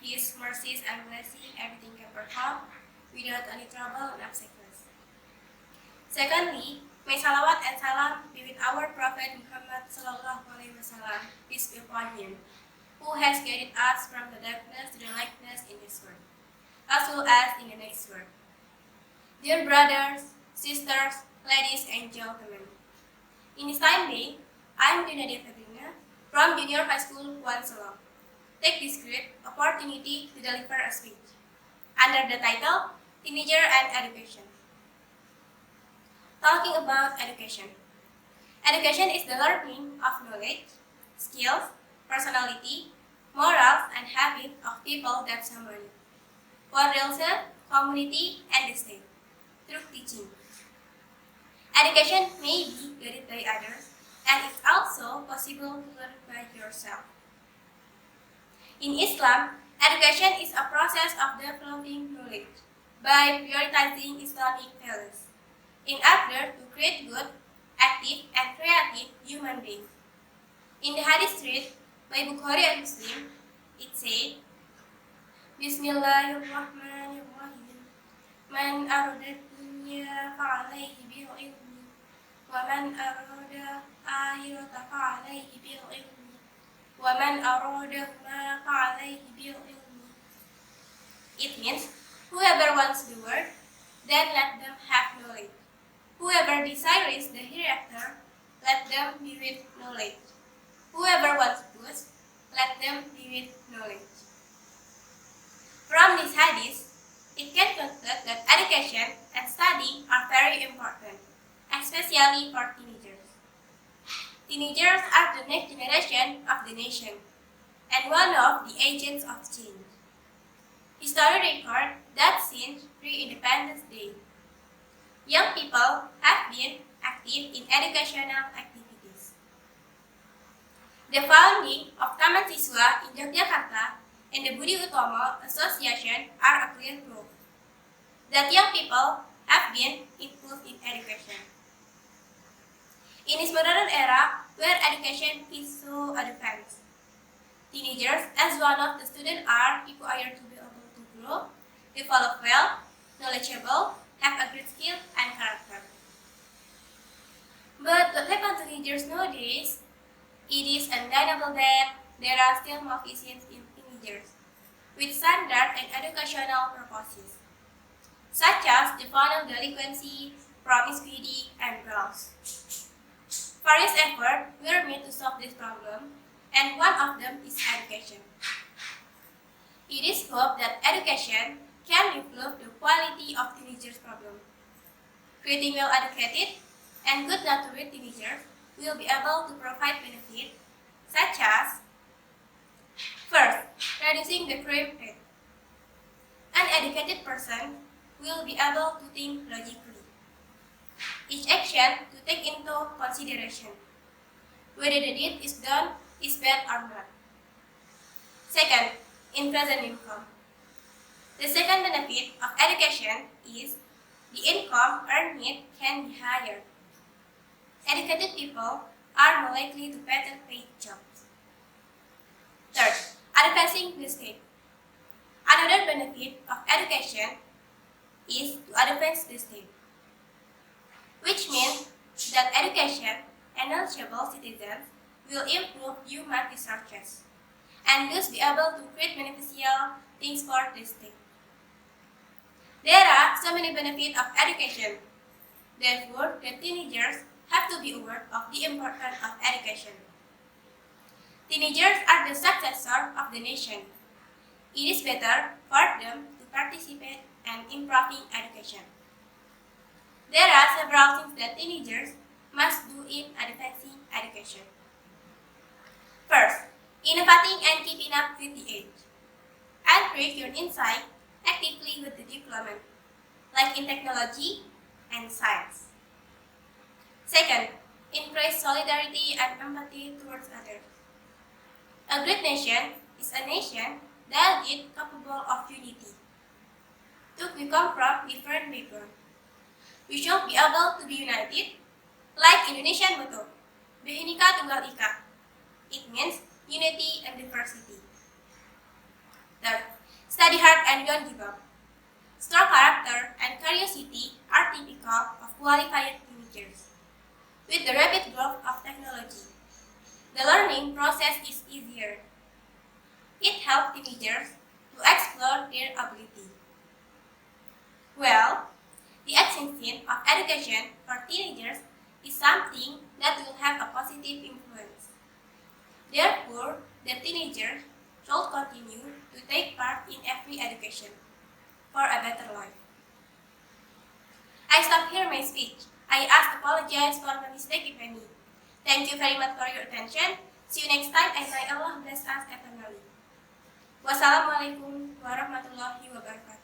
His mercies and blessing everything can perform without any trouble and obstacles. Secondly, may salawat and salam be with our Prophet Muhammad Sallallahu Alaihi Wasallam, peace be upon him, who has guided us from the darkness to the lightness in this world, as well as in the next world. Dear brothers, sisters, ladies and gentlemen, in this time day, I am Dina Devadina from Junior High School Kuansalong. Take this great opportunity to deliver a speech under the title Teenager and Education. Talking about education. Education is the learning of knowledge, skills, personality, morals, and habits of people that somebody for themselves, community, and the state through teaching. Education may be guided by others, and it's also possible to learn by yourself. In Islam, education is a process of developing knowledge by prioritizing Islamic values in order to create good, active, and creative human beings. In the hadith read by Bukhari and Muslim, it says, Bismillahirrahmanirrahim. Man arada dunya fa'alayhi bil-ilmi, wa man arada akhirata fa'alayhi bil-ilmi. وَمَنْ أَرَادَهُمَا فَعَلَيْهِ بِالْعِلْمِ. It means, whoever wants the world, then let them have knowledge. Whoever desires the hereafter, let them be with knowledge. Whoever wants good, let them be with knowledge. From this hadith, it can conclude that education and study are very important, especially for teenagers. Teenagers are the next generation of the nation and one of the agents of change. History records that since pre-independence day, young people have been active in educational activities. The founding of Taman Siswa in Yogyakarta and the Budi Utomo Association are a clear proof that young people have been involved in education. In this modern era, where education is so advanced, teenagers, as one of the students, are required to be able to grow, develop well, knowledgeable, have a great skill and character. But what happens to teenagers nowadays? It is undeniable that there are still malfeasance in teenagers, with standard and educational purposes, such as juvenile delinquency, promiscuity, and drugs. Various efforts were made to solve this problem, and one of them is education. It is hoped that education can improve the quality of teenagers' problem. Creating well-educated and good-natured teenagers will be able to provide benefits such as, first, reducing the crime rate. An educated person will be able to think logically. Each action to take into consideration whether the deed is done is bad or not. Second, increase in income. The second benefit of education is the income earned can be higher. Educated people are more likely to better paid jobs. Third, advancing the state. Another benefit of education is to advance the state, which means that education and knowledgeable citizens will improve human resources and thus be able to create beneficial things for the state. There are so many benefits of education. Therefore, the teenagers have to be aware of the importance of education. Teenagers are the successor of the nation. It is better for them to participate in improving education. There are several things that teenagers must do in advancing education. First, innovating and keeping up with the age. Increase your insight actively with the development, like in technology and science. Second, increase solidarity and empathy towards others. A great nation is a nation that is capable of unity. We come from different backgrounds. We should be able to be united, like Indonesian motto, Bhinneka Tunggal Ika. It means unity and diversity. Third, Study hard and don't give up. Strong character and curiosity are typical of qualified teenagers. With the rapid growth of technology, the learning process is easier. It helps teenagers to explore their ability. Well, the extension of education for teenagers is something that will have a positive influence. Therefore, the teenagers should continue to take part in every education for a better life. I stop here my speech. I ask apologize for my mistake if any. Thank you very much for your attention. See you next time and may Allah bless us eternally. Wassalamualaikum warahmatullahi wabarakatuh.